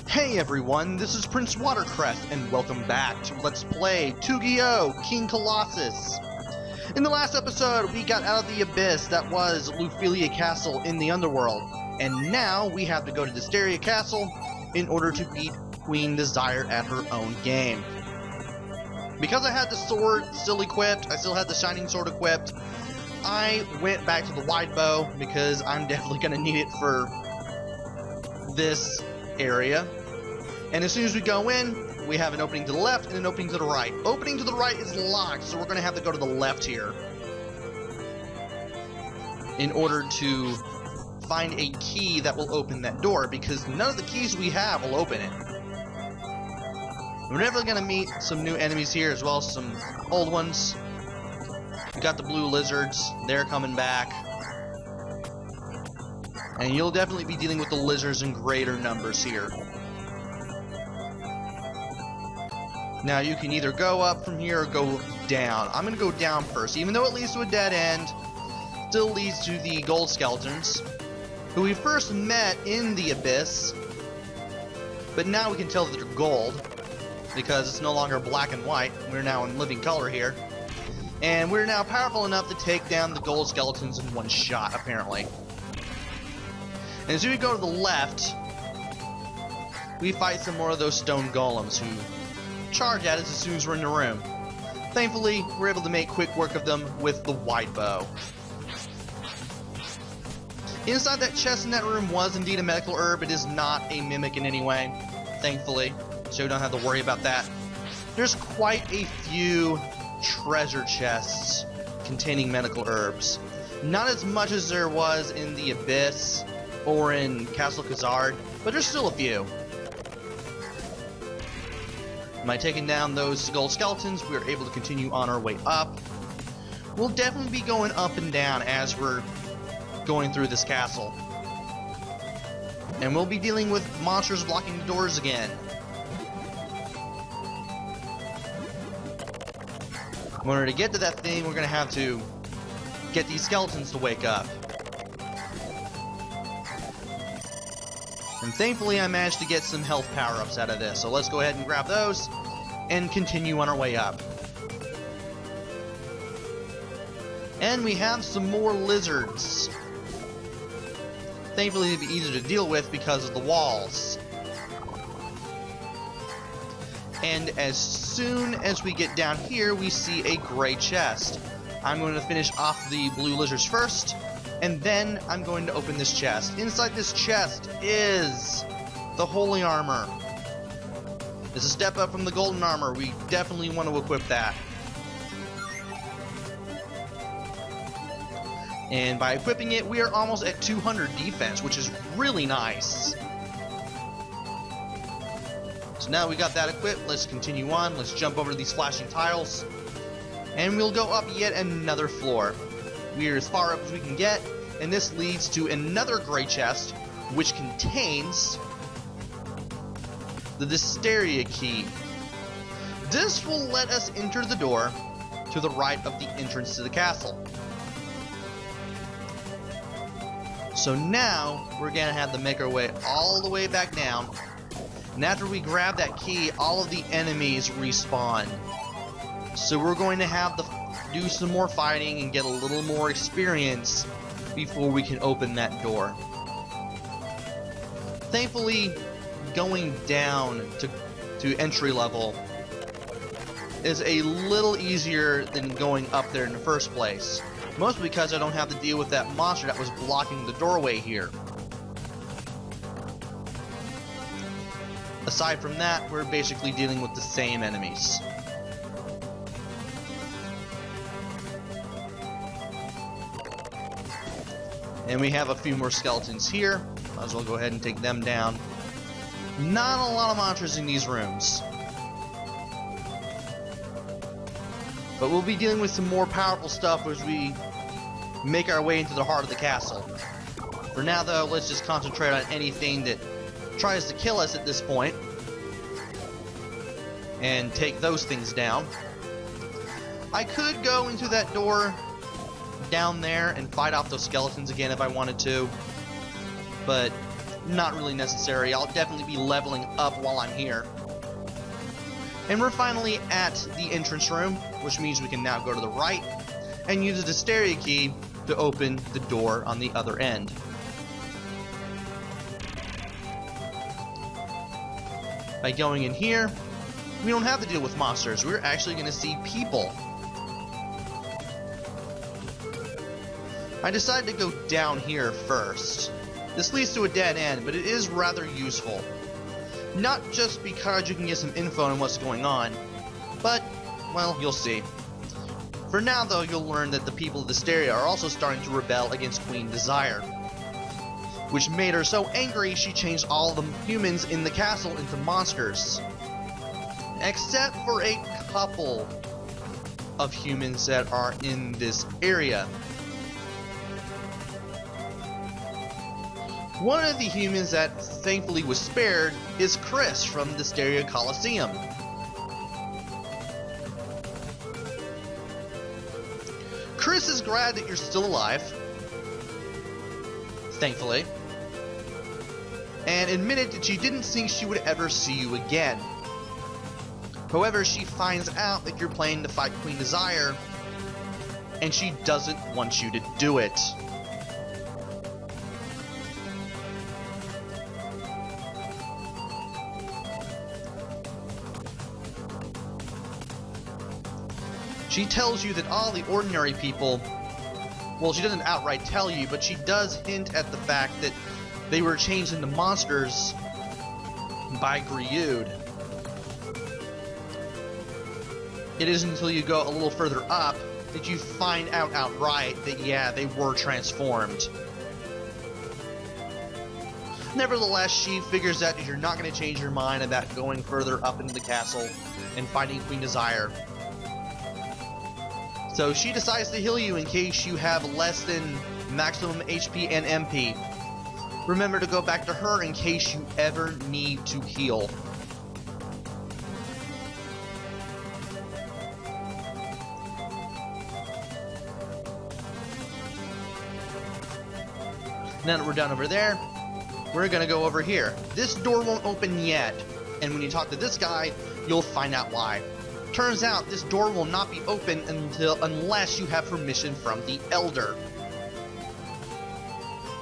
Hey everyone, this is Prince Watercrest, and welcome back to Let's Play Tougi, King Colossus. In the last episode, we got out of the abyss that was Lufilia Castle in the underworld, and now we have to go to Distaria Castle in order to beat Queen Desire at her own game. Because I had the sword still equipped, I still had the shining sword equipped, I went back to the wide bow because I'm definitely going to need it for this area. And as soon as we go in, we have an opening to the left and an opening to the right. Opening to the right is locked, so we're going to have to go to the left here in order to find a key that will open that door, because none of the keys we have will open it. We're definitely going to meet some new enemies here as well as some old ones. We got the blue lizards, they're coming back. And you'll definitely be dealing with the lizards in greater numbers here. Now you can either go up from here or go down. I'm going to go down first, even though it leads to a dead end. Still leads to the gold skeletons, who we first met in the abyss. But now we can tell that they're gold, because it's no longer black and white. We're now in living color here. And we're now powerful enough to take down the gold skeletons in one shot, apparently. And as we go to the left, we fight some more of those stone golems who charge at us as soon as we're in the room. Thankfully, we're able to make quick work of them with the wide bow. Inside that chest in that room was indeed a medical herb. It is not a mimic in any way, thankfully, so we don't have to worry about that. There's quite a few treasure chests containing medical herbs. Not as much as there was in the Abyss or in Castle Khazard, but there's still a few. By taking down those gold skeletons, we are able to continue on our way up. We'll definitely be going up and down as we're going through this castle. And we'll be dealing with monsters blocking the doors again. In order to get to that thing, we're going to have to get these skeletons to wake up. And thankfully I managed to get some health power-ups out of this, so let's go ahead and grab those and continue on our way up. And we have some more lizards. Thankfully it'll be easier to deal with because of the walls. And as soon as we get down here, we see a gray chest. I'm going to finish off the blue lizards first, and then I'm going to open this chest. Inside this chest is the holy armor. It's a step up from the golden armor. We definitely want to equip that. And by equipping it, we are almost at 200 defense, which is really nice. So now we got that equipped, let's continue on. Let's jump over these flashing tiles, and we'll go up yet another floor. We are as far up as we can get, and this leads to another gray chest, which contains the Distaria key. This will let us enter the door to the right of the entrance to the castle. So now we're gonna have to make our way all the way back down, and after we grab that key, all of the enemies respawn. So we're going to have to do some more fighting and get a little more experience before we can open that door. Thankfully, going down to entry level is a little easier than going up there in the first place. Mostly because I don't have to deal with that monster that was blocking the doorway here. Aside from that, we're basically dealing with the same enemies. And we have a few more skeletons here. Might as well go ahead and take them down. Not a lot of monsters in these rooms. But we'll be dealing with some more powerful stuff as we make our way into the heart of the castle. For now though, let's just concentrate on anything that tries to kill us at this point and take those things down. I could go into that door down there and fight off those skeletons again if I wanted to, but not really necessary. I'll definitely be leveling up while I'm here. And we're finally at the entrance room, which means we can now go to the right and use the Distaria key to open the door on the other end. By going in here, we don't have to deal with monsters. We're actually going to see people. I decided to go down here first. This leads to a dead end, but it is rather useful. Not just because you can get some info on what's going on, but, well, you'll see. For now, though, you'll learn that the people of Distaria are also starting to rebel against Queen Desire, which made her so angry she changed all the humans in the castle into monsters. Except for a couple of humans that are in this area. One of the humans that thankfully was spared is Chris from the Distaria Coliseum. Chris is glad that you're still alive, thankfully, and admitted that she didn't think she would ever see you again. However, she finds out that you're planning to fight Queen Desire, and she doesn't want you to do it. She tells you that all the ordinary people, well, she doesn't outright tell you, but she does hint at the fact that they were changed into monsters by Gryuud. It isn't until you go a little further up that you find out outright that, yeah, they were transformed. Nevertheless, she figures out that you're not going to change your mind about going further up into the castle and fighting Queen Desire. So she decides to heal you in case you have less than maximum HP and MP. Remember to go back to her in case you ever need to heal. Now that we're done over there, we're gonna go over here. This door won't open yet, and when you talk to this guy, you'll find out why. Turns out this door will not be open unless you have permission from the Elder.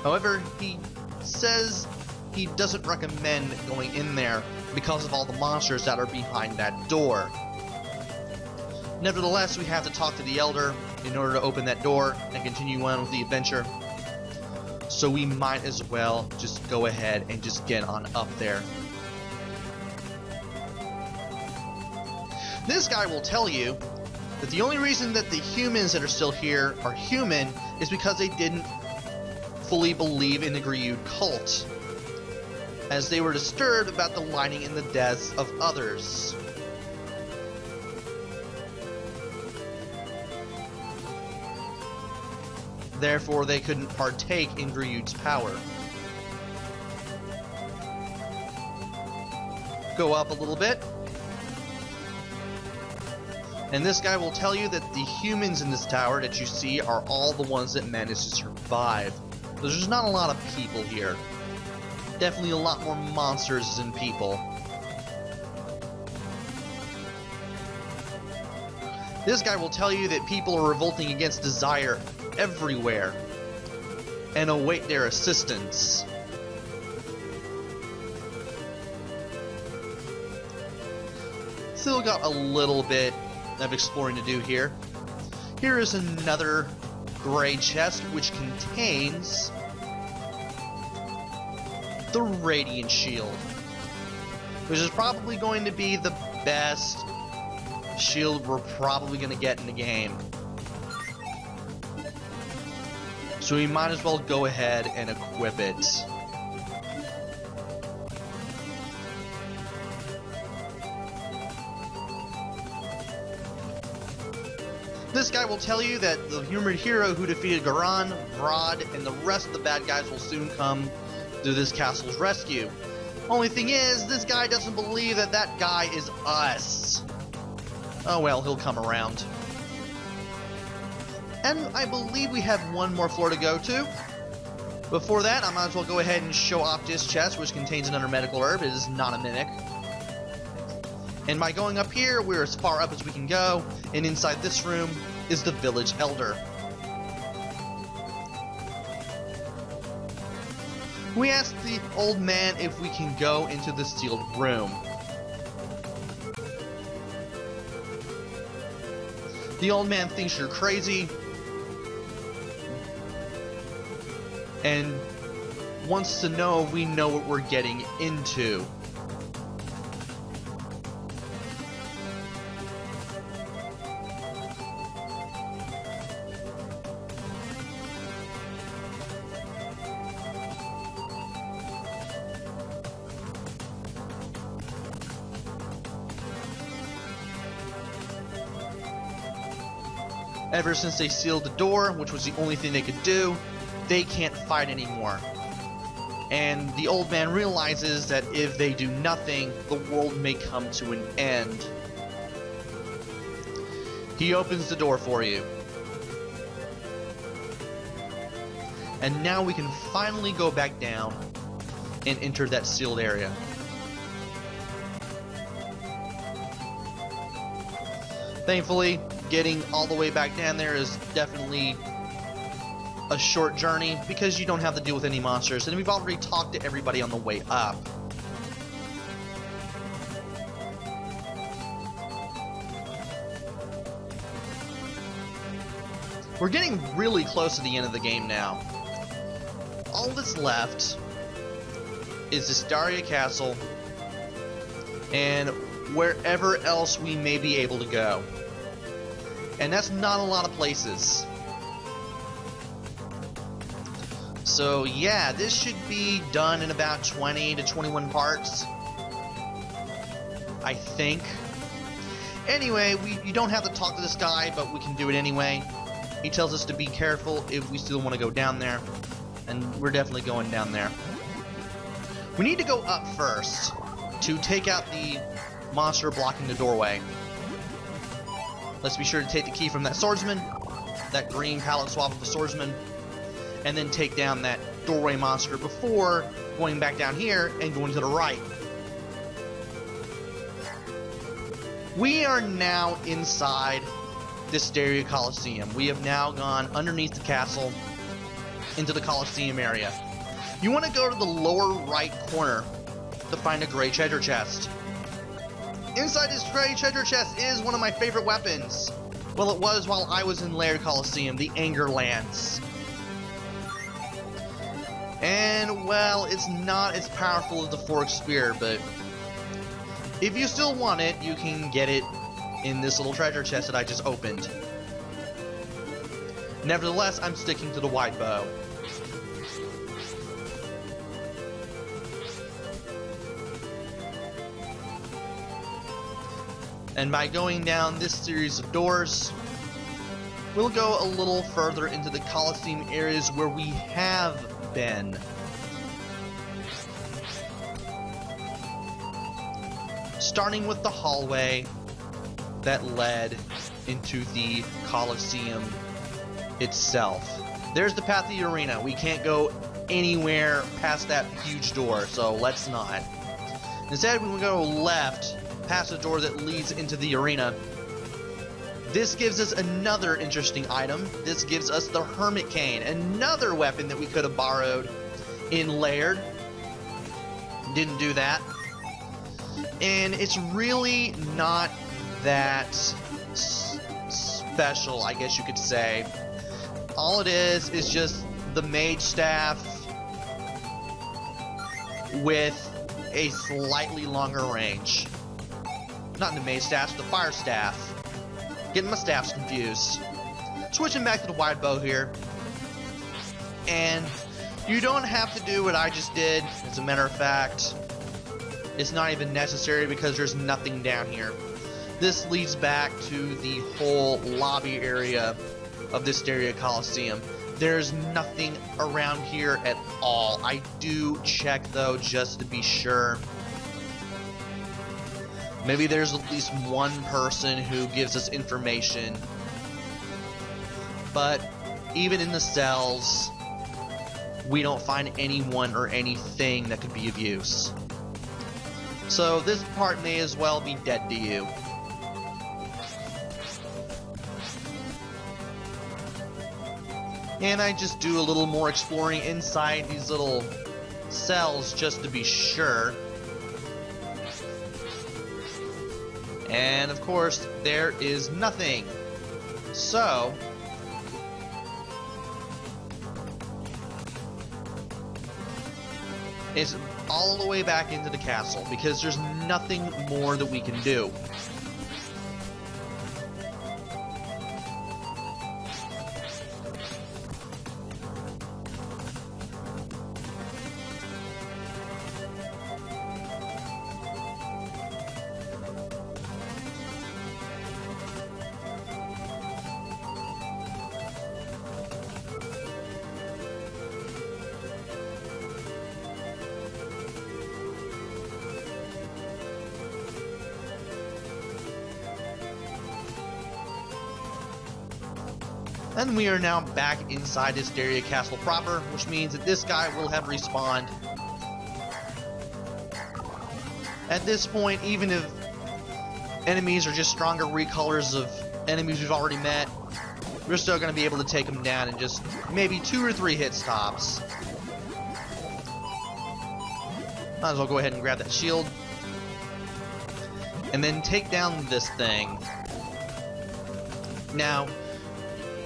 However, he says he doesn't recommend going in there because of all the monsters that are behind that door. Nevertheless, we have to talk to the Elder in order to open that door and continue on with the adventure. So we might as well just go ahead and just get on up there. This guy will tell you that the only reason that the humans that are still here are human is because they didn't fully believe in the Gryuud cult, as they were disturbed about the lying and the deaths of others. Therefore, they couldn't partake in Gryuud's power. Go up a little bit. And this guy will tell you that the humans in this tower that you see are all the ones that managed to survive. There's not a lot of people here. Definitely a lot more monsters than people. This guy will tell you that people are revolting against Desire everywhere and await their assistance. Still got a little bit of exploring to do here. Here is another gray chest which contains the Radiant Shield, which is probably going to be the best shield we're probably going to get in the game. So we might as well go ahead and equip it. This guy will tell you that the human hero who defeated Gryuud, Gryuud, and the rest of the bad guys will soon come to this castle's rescue. Only thing is, this guy doesn't believe that that guy is us. Oh well, he'll come around. And I believe we have one more floor to go to. Before that, I might as well go ahead and show off this chest, which contains another medical herb. It is not a mimic. And by going up here, we're as far up as we can go, and inside this room is the village elder. We asked the old man if we can go into the sealed room. The old man thinks you're crazy and wants to know if we know what we're getting into. Ever since they sealed the door, which was the only thing they could do, they can't fight anymore. And the old man realizes that if they do nothing, the world may come to an end. He opens the door for you. And now we can finally go back down and enter that sealed area. Thankfully, getting all the way back down there is definitely a short journey because you don't have to deal with any monsters, and we've already talked to everybody on the way up. We're getting really close to the end of the game now. All that's left is Distaria Castle and wherever else we may be able to go. And that's not a lot of places. So yeah, this should be done in about 20 to 21 parts, I think. Anyway, you don't have to talk to this guy, but we can do it anyway. He tells us to be careful if we still want to go down there, and we're definitely going down there. We need to go up first to take out the monster blocking the doorway. Let's be sure to take the key from that swordsman, that green palette swap of the swordsman, and then take down that doorway monster before going back down here and going to the right. We are now inside Distaria Coliseum. We have now gone underneath the castle into the Coliseum area. You want to go to the lower right corner to find a gray treasure chest. Inside this gray treasure chest is one of my favorite weapons. Well, it was while I was in Laird Coliseum, the Anger Lance. And, well, it's not as powerful as the Forked Spear, but if you still want it, you can get it in this little treasure chest that I just opened. Nevertheless, I'm sticking to the wide bow. And by going down this series of doors, we'll go a little further into the Coliseum areas where we have been. Starting with the hallway that led into the Coliseum itself. There's the path to the arena. We can't go anywhere past that huge door, so let's not. Instead, we will go left past the door that leads into the arena. This gives us another interesting item. This gives us the Hermit Cane, another weapon that we could have borrowed in Laird. Didn't do that. And it's really not that special, I guess you could say. All it is just the mage staff with a slightly longer range. Not the mage staff, the fire staff. Getting my staffs confused. Switching back to the wide bow here. And you don't have to do what I just did. As a matter of fact, it's not even necessary because there's nothing down here. This leads back to the whole lobby area of this Distaria Coliseum. There's nothing around here at all. I do check though just to be sure. Maybe there's at least one person who gives us information. But even in the cells, we don't find anyone or anything that could be of use. So this part may as well be dead to you. And I just do a little more exploring inside these little cells just to be sure. And of course, there is nothing. So it's all the way back into the castle because there's nothing more that we can do. And we are now back inside Distaria Castle proper, which means that this guy will have respawned. At this point, even if enemies are just stronger recolors of enemies we've already met, we're still going to be able to take them down in just maybe 2 or 3 hit stops. Might as well go ahead and grab that shield. And then take down this thing. Now,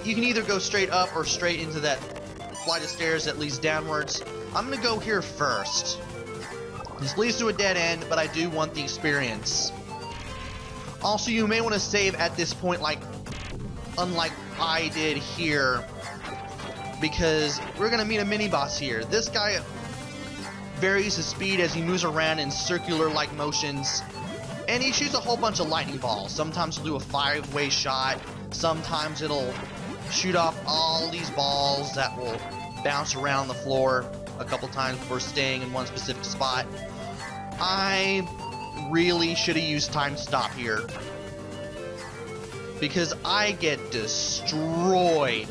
you can either go straight up or straight into that flight of stairs that leads downwards. I'm going to go here first. This leads to a dead end, but I do want the experience. Also, you may want to save at this point, unlike I did here, because we're going to meet a mini-boss here. This guy varies his speed as he moves around in circular-like motions, and he shoots a whole bunch of lightning balls. Sometimes he'll do a 5-way shot, sometimes it'll shoot off all these balls that will bounce around the floor a couple times before staying in one specific spot. I really should have used time stop here, because I get destroyed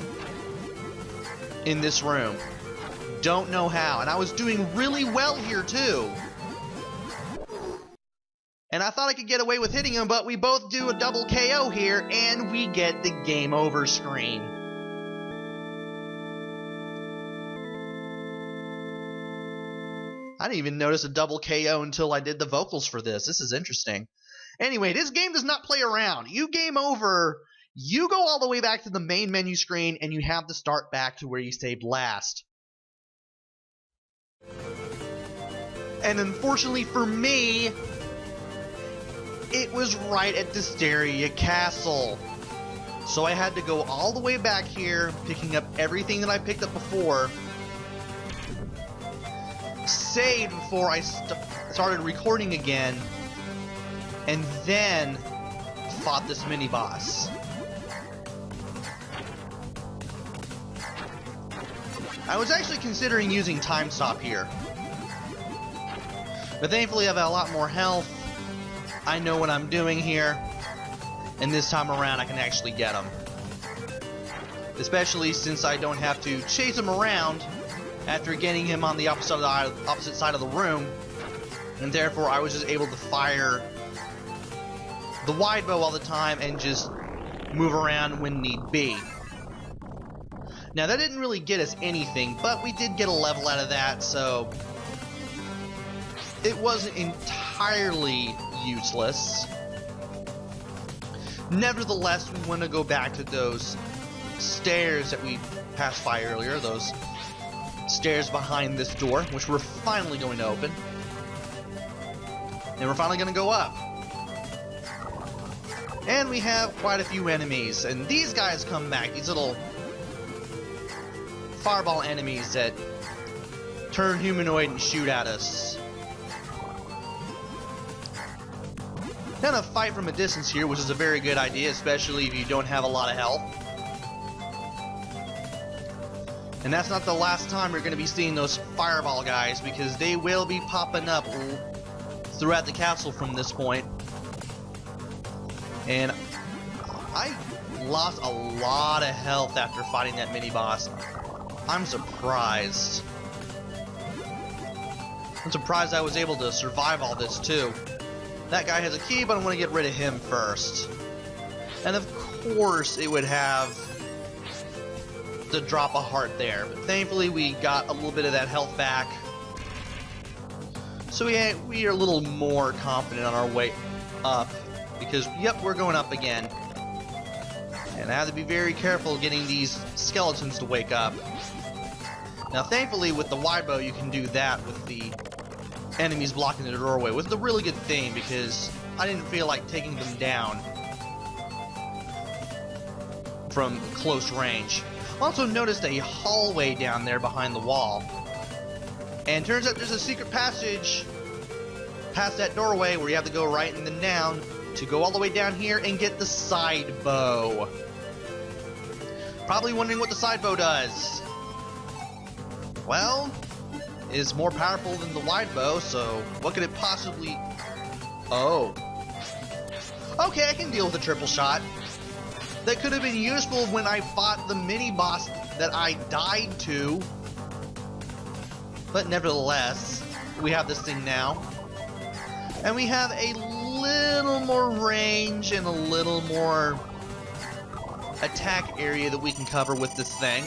in this room. Don't know how, and I was doing really well here too. And I thought I could get away with hitting him, but we both do a double KO here, and we get the game over screen. I didn't even notice a double KO until I did the vocals for this. This is interesting. Anyway, this game does not play around. You game over, you go all the way back to the main menu screen, and you have to start back to where you saved last. And unfortunately for me, it was right at Distaria Castle. So I had to go all the way back here, picking up everything that I picked up before, save before I started recording again, and then fought this mini-boss. I was actually considering using time stop here, but thankfully I've got a lot more health. I know what I'm doing here, and this time around I can actually get him. Especially since I don't have to chase him around after getting him on the opposite side of the room, and therefore I was just able to fire the wide bow all the time and just move around when need be. Now that didn't really get us anything, but we did get a level out of that, so it wasn't entirely useless. Nevertheless, we want to go back to those stairs that we passed by earlier, those stairs behind this door, which we're finally going to open. And we're finally going to go up. And we have quite a few enemies, and these guys come back, these little fireball enemies that turn humanoid and shoot at us. Kind of fight from a distance here, which is a very good idea, especially if you don't have a lot of health. And that's not the last time you're going to be seeing those fireball guys, because they will be popping up throughout the castle from this point. And I lost a lot of health after fighting that mini-boss. I'm surprised. I'm surprised I was able to survive all this too. That guy has a key, but I'm going to get rid of him first. And of course it would have to drop a heart there, but thankfully we got a little bit of that health back. So we are a little more confident on our way up, because yep, we're going up again. And I have to be very careful getting these skeletons to wake up. Now thankfully with the wide bow you can do that with the enemies blocking the doorway, which is a really good thing because I didn't feel like taking them down from close range. Also noticed a hallway down there behind the wall. And turns out there's a secret passage past that doorway where you have to go right and then down to go all the way down here and get the side bow. Probably wondering what the side bow does. Well, it's more powerful than the wide bow, so what could it possibly... Oh. Okay, I can deal with a triple shot. That could have been useful when I fought the mini-boss that I died to. But nevertheless, we have this thing now. And we have a little more range and a little more attack area that we can cover with this thing.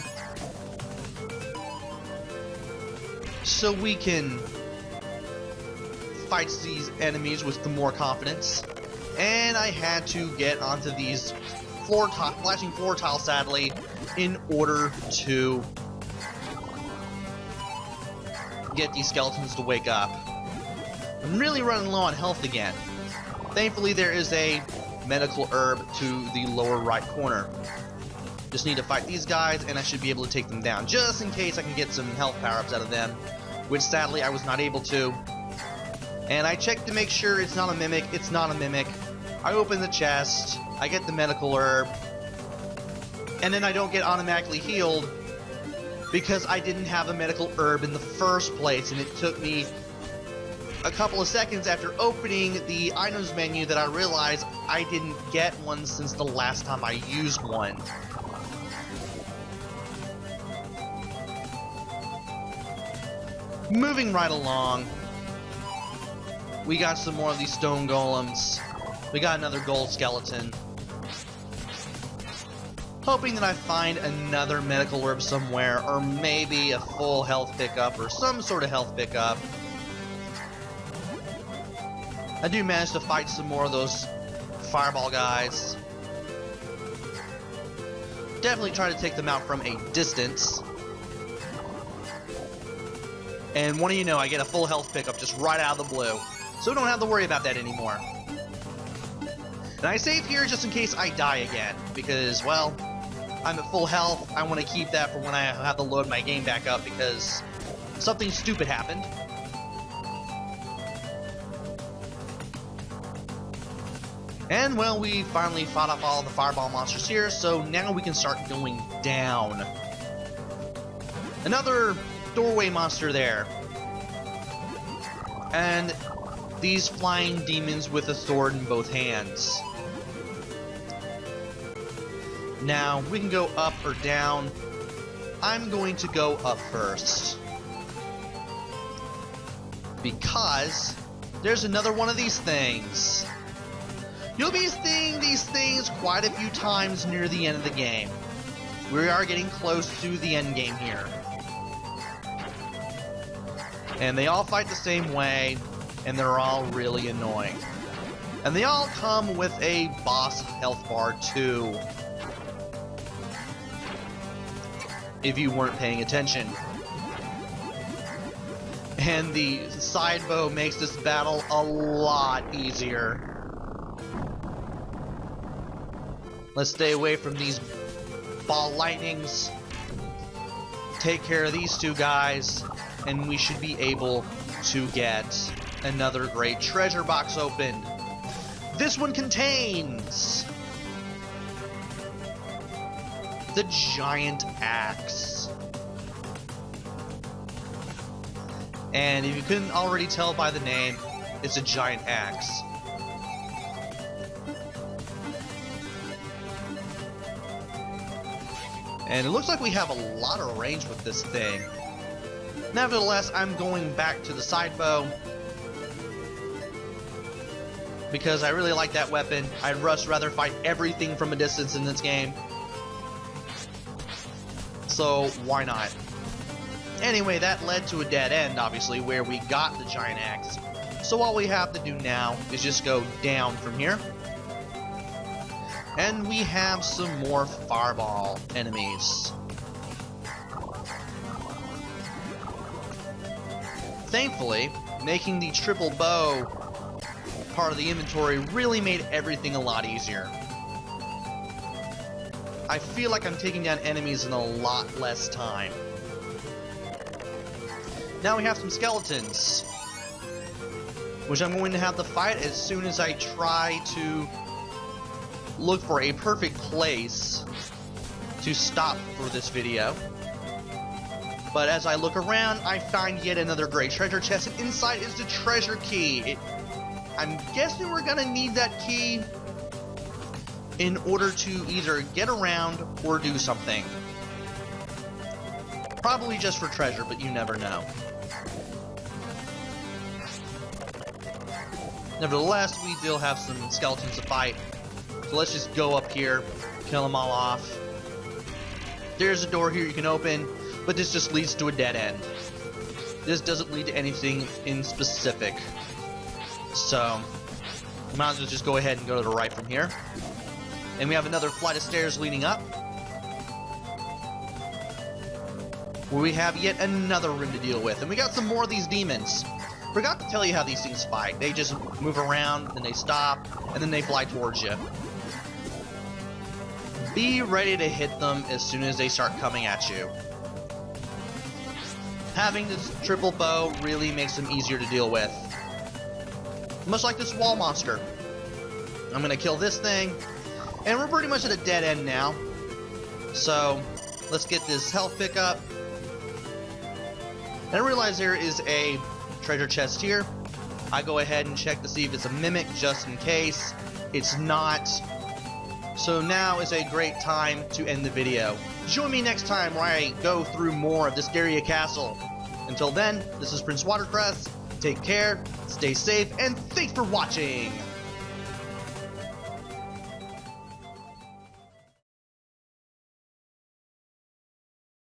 So we can fight these enemies with more confidence. And I had to get onto these flashing floor tiles, sadly, in order to get these skeletons to wake up. I'm really running low on health again. Thankfully there is a medical herb to the lower right corner. Just need to fight these guys and I should be able to take them down, just in case I can get some health power-ups out of them, which sadly I was not able to. And I checked to make sure it's not a mimic. It's not a mimic. I open the chest, I get the medical herb, and then I don't get automatically healed because I didn't have a medical herb in the first place, and it took me a couple of seconds after opening the items menu that I realized I didn't get one since the last time I used one. Moving right along, we got some more of these stone golems. We got another gold skeleton. Hoping that I find another medical herb somewhere, or maybe a full health pickup, or some sort of health pickup. I do manage to fight some more of those fireball guys. Definitely try to take them out from a distance. And what do you know, I get a full health pickup just right out of the blue. So we don't have to worry about that anymore. And I save here just in case I die again, because, well, I'm at full health. I want to keep that for when I have to load my game back up, because something stupid happened. And, well, we finally fought off all the fireball monsters here, so now we can start going down. Another doorway monster there. And these flying demons with a sword in both hands. Now, we can go up or down. I'm going to go up first, because there's another one of these things. You'll be seeing these things quite a few times near the end of the game. We are getting close to the end game here. And they all fight the same way, and they're all really annoying. And they all come with a boss health bar too, if you weren't paying attention. And the side bow makes this battle a lot easier. Let's stay away from these ball lightnings. Take care of these two guys, and we should be able to get another great treasure box opened. This one contains the giant axe. And if you couldn't already tell by the name, it's a giant axe. And it looks like we have a lot of range with this thing. Nevertheless, I'm going back to the side bow because I really like that weapon. I'd much rather fight everything from a distance in this game. So why not? Anyway, that led to a dead end, obviously, where we got the giant axe. So all we have to do now is just go down from here. And we have some more fireball enemies. Thankfully, making the triple bow part of the inventory really made everything a lot easier. I feel like I'm taking down enemies in a lot less time. Now we have some skeletons, which I'm going to have to fight as soon as I try to look for a perfect place to stop for this video. But as I look around, I find yet another great treasure chest, and inside is the treasure key. I'm guessing we're gonna need that key in order to either get around or do something. Probably just for treasure, but you never know. Nevertheless, we still have some skeletons to fight. So let's just go up here, kill them all off. There's a door here you can open, but this just leads to a dead end. This doesn't lead to anything in specific. So, might as well just go ahead and go to the right from here. And we have another flight of stairs leading up, where we have yet another room to deal with. And we got some more of these demons. Forgot to tell you how these things fight. They just move around, then they stop, and then they fly towards you. Be ready to hit them as soon as they start coming at you. Having this triple bow really makes them easier to deal with. Much like this wall monster. I'm gonna kill this thing, and we're pretty much at a dead end now. So, let's get this health pickup. And I realize there is a treasure chest here. I go ahead and check to see if it's a mimic just in case. It's not. So now is a great time to end the video. Join me next time where I go through more of Distaria Castle. Until then, this is Prince Watercress. Take care, stay safe, and thanks for watching!